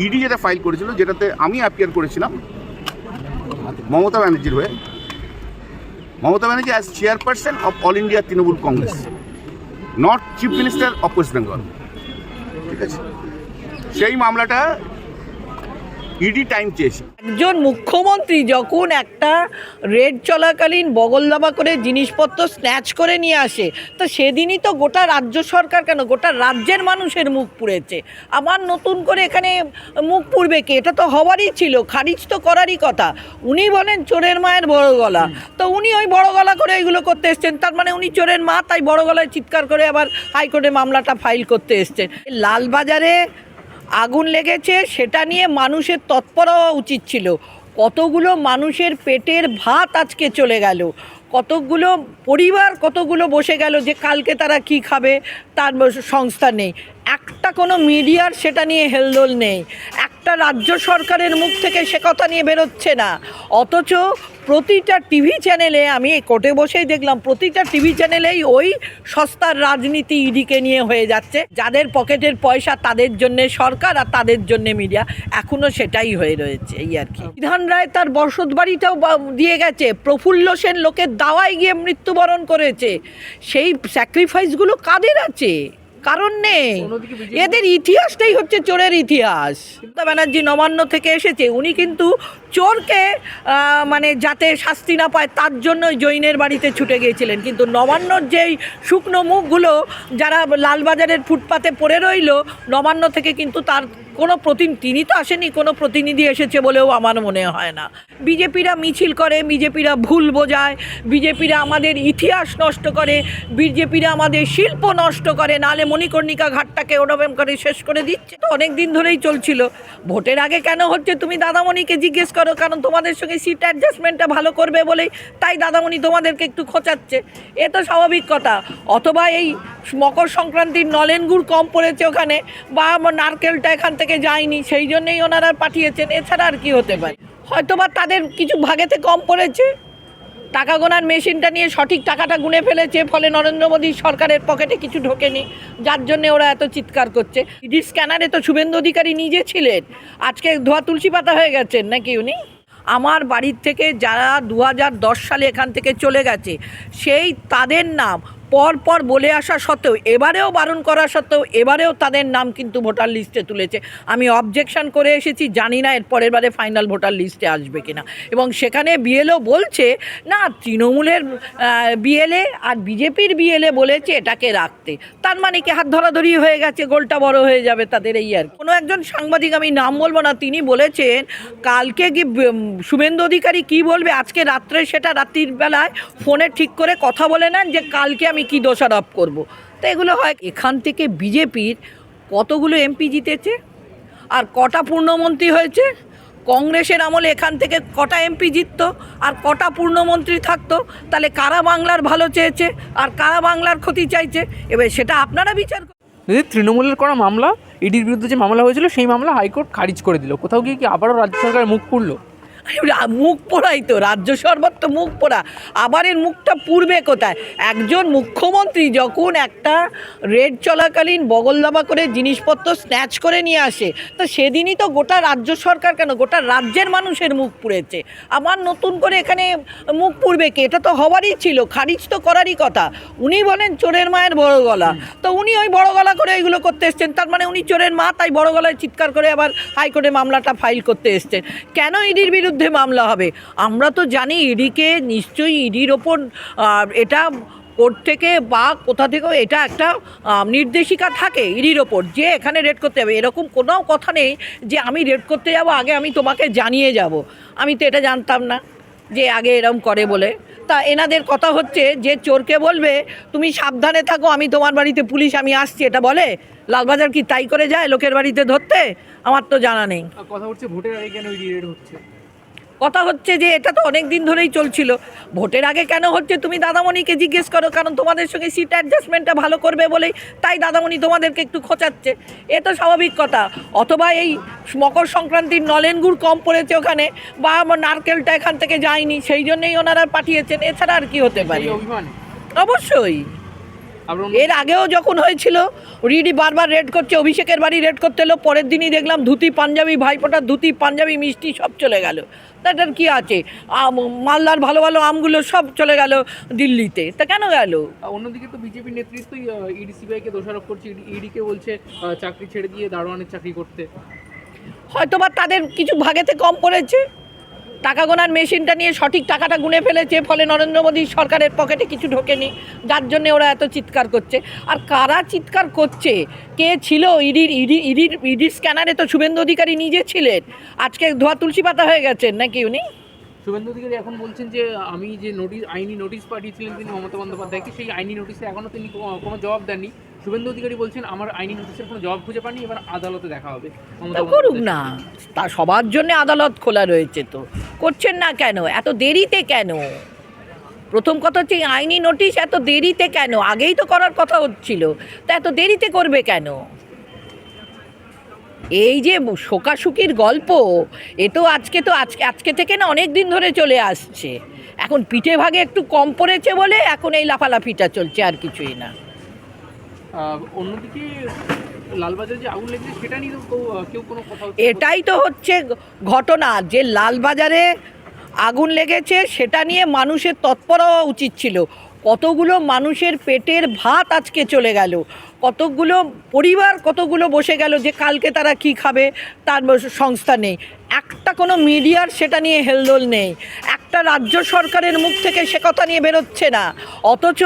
ED যেটা file করেছিল, যেটাতে আমি অ্যাপিয়ার করেছিলাম মমতা ব্যানার্জির হয়ে, Mamata Banerjee as chairperson of all India Trinamool Congress, not chief minister of West Bengal. ঠিক আছে, সেই মামলাটা ইডি টাইম চেয়েছে। একজন মুখ্যমন্ত্রী যখন একটা রেড চলাকালীন বগলদাবা করে জিনিসপত্র স্ন্যাচ করে নিয়ে আসে, তো সেদিনই তো গোটা রাজ্য সরকার কেন গোটা রাজ্যের মানুষের মুখ পুড়েছে। আবার নতুন করে এখানে মুখ পুড়বে কি? এটা তো হওয়ারই ছিল, খারিজ তো করারই কথা। উনি বলেন চোরের মায়ের বড় গলা, তো উনি ওই বড় গলা করে এগুলো করতে এসছেন, তার মানে উনি চোরের মা, তাই বড় গলায় চিৎকার করে আবার হাইকোর্টে মামলাটা ফাইল করতে এসছেন। লালবাজারে আগুন লেগেছে, সেটা নিয়ে মানুষের তৎপর হওয়া উচিত ছিল। কতগুলো মানুষের পেটের ভাত আজকে চলে গেল, কতগুলো পরিবার কতগুলো বসে গেল যে কালকে তারা কি খাবে তার সংস্থা নেই। একটা কোনো মিডিয়ার সেটা নিয়ে হেলদোল নেই, একটা রাজ্য সরকারের মুখ থেকে সে কথা নিয়ে বেরোচ্ছে না। অথচ প্রতিটা টিভি চ্যানেলে, আমি কোর্টে বসেই দেখলাম, প্রতিটা টিভি চ্যানেলেই ওই সস্তার রাজনীতি ইডিকে নিয়ে হয়ে যাচ্ছে। যাদের পকেটের পয়সা তাদের জন্যে সরকার, আর তাদের জন্যে মিডিয়া, এখনও সেটাই হয়ে রয়েছে। এই আর কি। বিধান রায় তার বসত বাড়িটাও দিয়ে গেছে, প্রফুল্ল সেন লোকের দাওয়ায় গিয়ে মৃত্যুবরণ করেছে। সেই স্যাক্রিফাইসগুলো কাদের আছে? কারণ নেই। এদের ইতিহাসটাই হচ্ছে চোরের ইতিহাস। মমতা ব্যানার্জি নবান্ন থেকে এসেছে, উনি কিন্তু চোরকে মানে যাতে শাস্তি না পায় তার জন্য জৈনের বাড়িতে ছুটে গিয়েছিলেন। কিন্তু নবান্নর যেই শুকনো মুখগুলো যারা লালবাজারের ফুটপাতে পড়ে রইল, নবান্ন থেকে কিন্তু তার কোনো তিনি তো আসেনি, কোনো প্রতিনিধি এসেছে বলেও আমার মনে হয় না। বিজেপিরা মিছিল করে, বিজেপিরা ভুল বোঝায়, বিজেপিরা আমাদের ইতিহাস নষ্ট করে, বিজেপিরা আমাদের শিল্প নষ্ট করে, নাহলে মণিকর্ণিকা ঘাটটাকে ওরকম করে শেষ করে দিচ্ছে। তো অনেক দিন ধরেই চলছিল। ভোটের আগে কেন হচ্ছে তুমি দাদামণিকে জিজ্ঞেস করো, কারণ তোমাদের সঙ্গে সিট অ্যাডজাস্টমেন্টটা ভালো করবে বলেই তাই দাদামণি তোমাদেরকে একটু খোঁচাচ্ছে, এ তো স্বাভাবিক কথা। অথবা এই মকর সংক্রান্তির নলেন গুড় কম পড়েছে ওখানে, বা নারকেলটা এখান থেকে যায়নি, সেই জন্যেই ওনারা পাঠিয়েছেন, এছাড়া আর কি হতে পারে। হয়তোবা তাদের কিছু ভাগেতে কম পড়েছে, টাকা গোনার মেশিনটা নিয়ে সঠিক টাকাটা গুনে ফেলেছে, ফলে নরেন্দ্র মোদী সরকারের পকেটে কিছু ঢোকেনি, যার জন্যে ওরা এত চিৎকার করছে। ইডি স্ক্যানারে তো শুভেন্দু অধিকারী নিজে ছিলেন, আজকে ধোয়া তুলসী পাতা হয়ে গেছেন নাকি উনি? আমার বাড়ির থেকে যারা 2010 সালে এখান থেকে চলে গেছে, সেই তাদের নাম পর বলে আসা সত্ত্বেও, এবারেও বারণ করা সত্ত্বেও, এবারেও তাদের নাম কিন্তু ভোটার লিস্টে তুলেছে। আমি অবজেকশন করে এসেছি, জানি না এর পরের বারে ফাইনাল ভোটার লিস্টে আসবে কিনা। এবং সেখানে বিএলও বলছে না, তৃণমূলের বিএলএ আর বিজেপির বিএলএ বলেছে এটাকে রাখতে, তার মানে কি হাত ধরাধরি হয়ে গেছে, গোলটা বড় হয়ে যাবে তাদের। এই আর কোনো একজন সাংবাদিক, আমি নাম বলবো না, তিনি বলেছেন কালকে কি শুভেন্দু অধিকারী কি বলবে আজকে রাত্রে, সেটা রাত্রির বেলায় ফোনে ঠিক করে কথা বলে নেন যে কালকে আমি কি দোষারোপ করব। তো এগুলো হয়। এখান থেকে বিজেপির কতগুলো এমপি জিতেছে আর কটা পূর্ণমন্ত্রী হয়েছে? কংগ্রেসের আমলে এখান থেকে কটা এমপি জিততো আর কটা পূর্ণমন্ত্রী থাকতো? তাহলে কারা বাংলার ভালো চেয়েছে আর কারা বাংলার ক্ষতি চাইছে, এবার সেটা আপনারা বিচার করুন। যদি তৃণমূলের করা মামলা, ইডির বিরুদ্ধে যে মামলা হয়েছিল সেই মামলা হাইকোর্ট খারিজ করে দিল, কোথাও গিয়ে কি আবারও রাজ্য সরকারের মুখ পুড়ল? মুখ পোড়াই তো, রাজ্য সরকার তো মুখ পোড়া, আবার এর মুখটা পুড়বে কোথায়? একজন মুখ্যমন্ত্রী যখন একটা রেড চলাকালীন বগলদাবা করে জিনিসপত্র স্ন্যাচ করে নিয়ে আসে, তো সেদিনই তো গোটা রাজ্য সরকার কেন গোটা রাজ্যের মানুষের মুখ পুড়েছে। আবার নতুন করে এখানে মুখ পুড়বে কি? এটা তো হওয়ারই ছিল, খারিজ তো করারই কথা। উনি বলেন চোরের মায়ের বড় গলা, তো উনি ওই বড় গলা করে এগুলো করতে এসছেন, তার মানে উনি চোরের মা, তাই বড় গলায় চিৎকার করে আবার হাইকোর্টে মামলাটা ফাইল করতে এসছেন। কেন ইডির বিরুদ্ধে মামলা হবে? আমরা তো জানি ইডিকে নিশ্চয়ই ইডির ওপর এটা কোর্ট থেকে বা কোথা থেকেও এটা একটা নির্দেশিকা থাকে ইডির ওপর যে এখানে রেড করতে হবে। এরকম কোনো কথা নেই যে আমি রেড করতে যাব আগে আমি তোমাকে জানিয়ে যাব। আমি তো এটা জানতাম না যে আগে এরকম করে বলে। তা এনাদের কথা হচ্ছে যে চোরকে বলবে তুমি সাবধানে থাকো, আমি তোমার বাড়িতে পুলিশ আমি আসছি, এটা বলে? লালবাজার কি তাই করে যায় লোকের বাড়িতে ধরতে? আমার তো জানা নেই। কথা হচ্ছে ভোটের আগে কেন ইডি রেড হচ্ছে? কথা হচ্ছে যে এটা তো অনেক দিন ধরেই চলছিল। ভোটের আগে কেন হচ্ছে তুমি দাদামণিকে জিজ্ঞেস করো, কারণ তোমাদের সঙ্গে সিট অ্যাডজাস্টমেন্টটা ভালো করবে বলেই তাই দাদামণি তোমাদেরকে একটু খোঁচাচ্ছে, এ তো স্বাভাবিক কথা। অথবা এই মকর সংক্রান্তির নলেন গুড় কম পড়েছে ওখানে, বা নারকেলটা এখান থেকে যায়নি, সেই জন্যেই ওনারা পাঠিয়েছেন, এছাড়া আর কি হতে পারে? অবশ্যই আবার এর আগেও যখন হয়েছিল রিডি বারবার রেড করছে, অভিষেকের বাড়ি রেড করতে এলো, পরের দিনই দেখলাম ধুতি পাঞ্জাবি, ভাইফোঁটার ধুতি পাঞ্জাবি মিষ্টি সব চলে গেল। তাটার কি আছে, মালদার ভালো ভালো আমগুলো সব চলে গেল দিল্লিতে, তা কেন গেল? অন্যদিকে তো বিজেপি নেতৃত্বই ইডি সিবিআইকে দোষারোপ করছে, ইডিকে বলছে চাকরি ছেড়ে দিয়ে দারোয়ানের চাকরি করতে। হয়তোবা তাদের কিছু ভাগেতে কম পড়েছে, টাকা গোনার মেশিনটা নিয়ে সঠিক টাকাটা গুনে ফেলেছে, ফলে নরেন্দ্র মোদী সরকারের পকেটে কিছু ঢোকেনি, যার জন্যে ওরা এত চিৎকার করছে। আর কারা চিৎকার করছে, কে ছিল ইডির স্ক্যানারে? তো শুভেন্দু অধিকারী নিজে ছিলেন, আজকে ধোয়া তুলসী পাতা হয়ে গেছেন নাকি উনি? শুভেন্দু অধিকারী এখন বলছেন যে আমি যে আইনি নোটিশ পাঠিয়েছিলেন তিনি মমতা বন্দ্যোপাধ্যায়কে, সেই আইনি নোটিশে এখনও তিনি কোনো জবাব দেননি। শুভেন্দু অধিকারী বলছেন আমার আইনি নোটিশের কোনো জবাব খুঁজে পাননি, এবার আদালতে দেখা হবে। তা করুক না, তা সবার জন্য আদালত খোলা রয়েছে, তো করছেন না কেন? এত দেরিতে কেন? প্রথম কথা হচ্ছে আইনি নোটিশ এত দেরিতে কেন? আগেই তো করার কথা হচ্ছিল, তা এত দেরিতে করবে কেন? এই যে শোকাশুকির গল্প, এ তো আজকে থেকে না অনেক দিন ধরে চলে আসছে। এখন পিঠে ভাগে একটু কম পড়েছে বলে এখন এই লাফালাফিটা চলছে, আর কিছুই না। অন্যদিকে লালবাজারে যে আগুন লেগেছে সেটা নিয়ে তো কেউ কোনো কথা এটাই তো হচ্ছে ঘটনা, যে লালবাজারে আগুন লেগেছে সেটা নিয়ে মানুষের তৎপর হওয়া উচিত ছিল। কতগুলো মানুষের পেটের ভাত আজকে চলে গেল, কতগুলো পরিবার কতগুলো বসে গেল যে কালকে তারা কি খাবে তার সংস্থা নেই। একটা কোনো মিডিয়ার সেটা নিয়ে হেলদোল নেই, একটা রাজ্য সরকারের মুখ থেকে সে কথা নিয়ে বেরোচ্ছে না। অথচ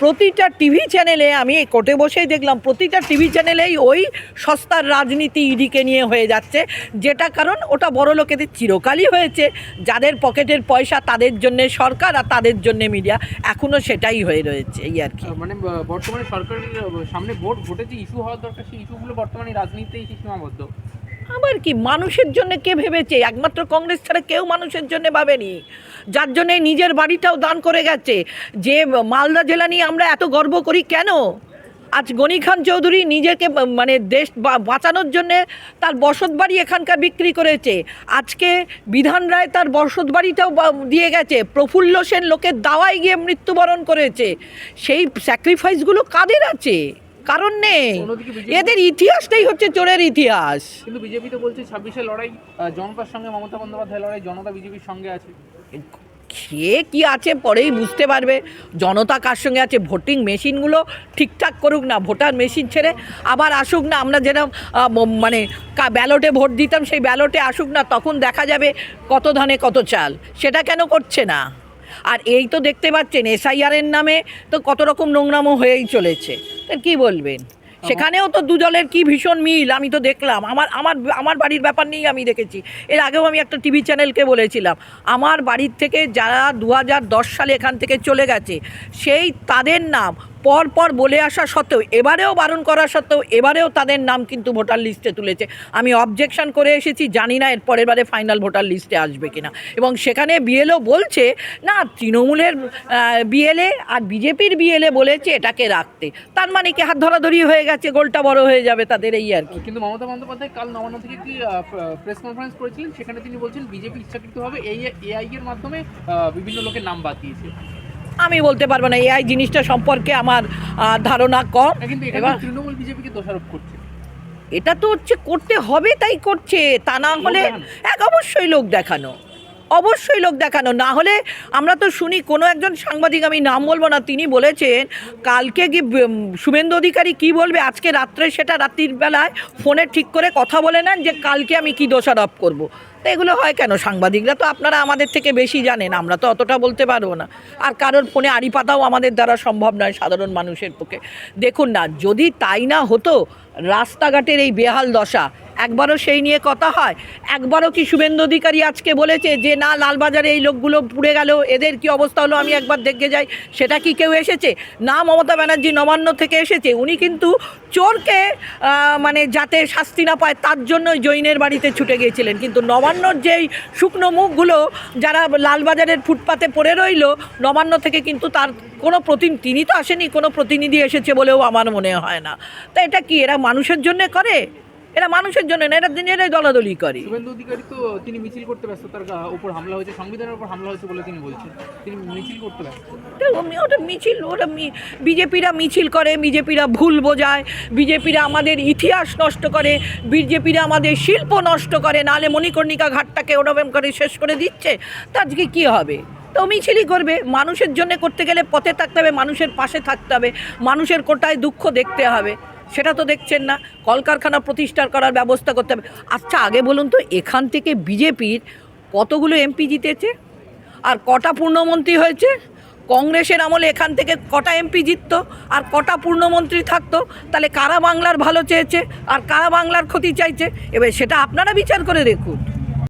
প্রতিটা টিভি চ্যানেলে, আমি কোর্টে বসেই দেখলাম, প্রতিটা টিভি চ্যানেলেই ওই সস্তার রাজনীতি ইডিকে নিয়ে হয়ে যাচ্ছে। যেটা কারণ ওটা বড় লোকেদের চিরকালই হয়েছে, যাদের পকেটের পয়সা তাদের জন্যে সরকার আর তাদের জন্যে মিডিয়া, এখনও সেটাই হয়ে রয়েছে, এই আর কি। মানে বর্তমানে সরকারের সামনে ভোটে যে ইস্যু হওয়ার দরকার সেই ইস্যুগুলো বর্তমানে রাজনীতিতেই সীমাবদ্ধ। আবার কি মানুষের জন্য কে ভেবেছে? একমাত্র কংগ্রেস ছাড়া কেউ মানুষের জন্য ভাবেনি, যার জন্যে নিজের বাড়িটাও দান করে গেছে। যে মালদা জেলা নিয়ে আমরা এত গর্ব করি কেন? আজ গনি খান চৌধুরী নিজেকে মানে দেশ বাঁচানোর জন্যে তার বসত বাড়ি এখানকার বিক্রি করেছে। আজকে বিধান রায় তার বসত বাড়িটাও দিয়ে গেছে। প্রফুল্ল সেন লোকের দাওয়ায় গিয়ে মৃত্যুবরণ করেছে। সেই স্যাক্রিফাইসগুলো কাদের আছে? কারণ নেই। এদের ইতিহাসটাই হচ্ছে চোরের ইতিহাস। কিন্তু বিজেপি তো বলছে 26-এ লড়াই জনতার সঙ্গে, মমতা বন্দ্যোপাধ্যায় লড়াই, জনতা বিজেপির সঙ্গে আছে। সে কি আছে পরেই বুঝতে পারবে জনতা কার সঙ্গে আছে। ভোটিং মেশিনগুলো ঠিকঠাক করুক না, ভোটার মেশিন ছেড়ে আবার আসুক না। আমরা যেরকম মানে ব্যালটে ভোট দিতাম সেই ব্যালটে আসুক না, তখন দেখা যাবে কত ধানে কত চাল। সেটা কেন করছে না? আর এই তো দেখতে পাচ্ছেন এসআইআরের নামে তো কত রকম নোংরামো হয়েই চলেছে। কি বলবেন? সেখানেও তো দু দলের কি ভীষণ মিল, আমি তো দেখলাম। আমার বাড়ির ব্যাপার নিয়েই আমি দেখেছি। এর আগেও আমি একটা টিভি চ্যানেলকে বলেছিলাম, আমার বাড়ির থেকে যারা 2010 সালে এখান থেকে চলে গেছে সেই তাদের নাম পর বলে আসা সত্ত্বেও, এবারেও বারণ করা সত্ত্বেও, এবারেও তাদের নাম কিন্তু ভোটার লিস্টে তুলেছে। আমি অবজেকশন করে এসেছি, জানি না এর পরের বারে ফাইনাল ভোটার লিস্টে আসবে কিনা। এবং সেখানে বিএলও বলছে না, তৃণমূলের বিএলএ আর বিজেপির বিএলএ বলেছে এটাকে রাখতে। তার মানে কি হাত ধরাধরি হয়ে গেছে, গোলটা বড় হয়ে যাবে তাদের, এই আর কি। কিন্তু মমতা বন্দ্যোপাধ্যায় কাল নবান্ন থেকে একটি প্রেস কনফারেন্স করেছিলেন, সেখানে তিনি বলছেন বিজেপি ইচ্ছাকৃতভাবে এআই এর মাধ্যমে বিভিন্ন লোকের নাম বাদ দিয়েছে। আমি বলতে পারবো না, এই জিনিসটা সম্পর্কে আমার ধারণা কম। কিন্তু এবার তৃণমূল বিজেপিকে দোষারোপ করছে। এটা তো হচ্ছে করতে হবে তাই করছে, তা না হলে অবশ্যই লোক দেখানো, না হলে আমরা তো শুনি কোনো একজন সাংবাদিক, আমি নাম বলবো না, তিনি বলেছেন কালকে কি শুভেন্দু অধিকারী কি বলবে আজকে রাত্রে, সেটা রাত্রির বেলায় ফোনে ঠিক করে কথা বলে নেন যে কালকে আমি কি দোষারোপ করব। তো এগুলো হয় কেন? সাংবাদিকরা তো আপনারা আমাদের থেকে বেশি জানেন, আমরা তো অতটা বলতে পারবো না। আর কারোর ফোনে আড়ি পাতাও আমাদের দ্বারা সম্ভব নয় সাধারণ মানুষের পক্ষে। দেখুন না, যদি তাই না হতো, রাস্তাঘাটের এই বেহাল দশা, একবারও সেই নিয়ে কথা হয়? একবারও কি শুভেন্দু অধিকারী আজকে বলেছে যে না লালবাজারে এই লোকগুলো পুড়ে গেল, এদের কি অবস্থা হলো আমি একবার দেখে যাই? সেটা কি কেউ এসেছে? না, মমতা ব্যানার্জি নবান্ন থেকে এসেছে। উনি কিন্তু চোরকে মানে যাতে শাস্তি না পায় তার জন্যই জৈনের বাড়িতে ছুটে গিয়েছিলেন। কিন্তু নবান্নর যেই শুকনো মুখগুলো যারা লালবাজারের ফুটপাতে পড়ে রইল, নবান্ন থেকে কিন্তু তার কোনো তিনি তো আসেনি, কোনো প্রতিনিধি এসেছে বলেও আমার মনে হয় না। তা এটা কি এরা মানুষের জন্যে করে? এরা মানুষের জন্য না, এরাই দলাদলি করে। শুভেন্দু অধিকারী তো তিনি মিছিল করতে ব্যস্ত, তার উপর হামলা হয়েছে, সংবিধানের উপর হামলা হয়েছে বলে তিনি বলছেন, তিনি মিছিল করতে ব্যস্ত। ওটা মিছিল, বিজেপিরা মিছিল করে, বিজেপিরা ভুল বোঝায়, বিজেপিরা আমাদের ইতিহাস নষ্ট করে, বিজেপিরা আমাদের শিল্প নষ্ট করে, নাহলে মণিকর্ণিকা ঘাটটাকে ওরকম করে শেষ করে দিচ্ছে, তা আজকে কী হবে? তো মিছিলই করবে। মানুষের জন্য করতে গেলে পথে থাকতে হবে, মানুষের পাশে থাকতে হবে, মানুষের কোটায় দুঃখ দেখতে হবে, সেটা তো দেখছেন না। কলকারখানা প্রতিষ্ঠা করার ব্যবস্থা করতে হবে। আচ্ছা আগে বলুন তো, এখান থেকে বিজেপির কতগুলো এমপি জিতেছে আর কটা পূর্ণমন্ত্রী হয়েছে? কংগ্রেসের আমলে এখান থেকে কটা এমপি জিততো আর কটা পূর্ণমন্ত্রী থাকতো? তাহলে কারা বাংলার ভালো চেয়েছে আর কারা বাংলার ক্ষতি চাইছে? এবার সেটা আপনারা বিচার করে দেখুন।